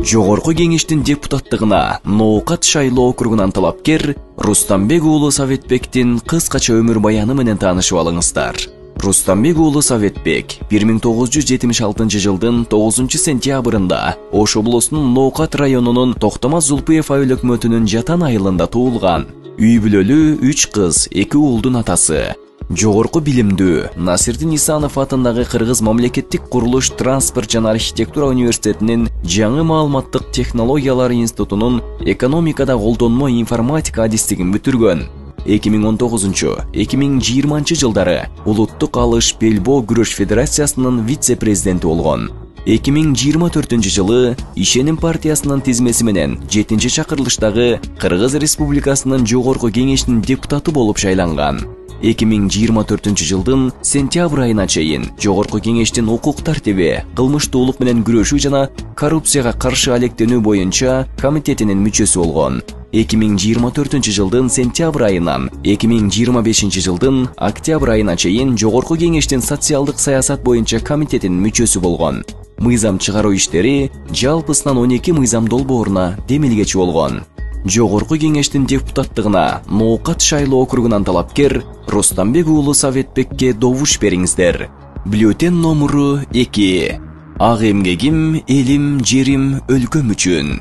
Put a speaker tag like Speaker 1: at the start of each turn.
Speaker 1: Жогорку кеңештин депутаттыгына Ноокат шайлоо округунан талапкер Рустамбек уулу Советбектин кыскача өмүр баяны менен таанышып алыңыздар. Рустамбек уулу Советбек 1976 жылдын 9 сентябрында Ош облусунун Ноокат районунун Токтомаз Зулпиев айыл өкмөтүнүн Жатан айылында туулган. Үй бүлөлүү 3 кыз, 2 уулдун атасы. Жогорку билимдүү Насирдин Исанов атындагы Кыргыз мамлекеттик курулуш, транспорт жана архитектура университетинин жаңы маалыматтык технологиялар институтунун экономикада колдонмо информатика адистигин бүтүргөн. 2019-2020 жылдары улуттук алыш белбоо күрөш федерациясынын вице-президенти болгон. 2024 жылы Ишеним партиясынын тизмеси менен 7-чакырылыштагы Кыргыз Республикасынын Жогорку кеңешинин депутаты болуп шайланган. 2024 жылдын сентябрь айына чейин Жогорку кеңештин укук тартиби, кылмыштуулук менен күрөшүү жана коррупцияга каршы алектенүү боюнча комитетинин мүчөсү болгон. 2024 жылдын сентябрь айынан 2025 жылдын октябрь айына чейин Жогорку кеңештин социалдык саясат боюнча комитетинин мүчөсү болгон. Мыйзам чыгаруу иштери жалпысынан 12 мыйзам долбооруна демилгечи болгон. Жогорку кеңештин депутаттыгына Ноокат шайлоо округунан талапкер Рустамбек уулу Советбекке добуш бериңиздер. Бюллетень номуру 2. Ак эмгегим, элим, жерим, өлкөм үчүн.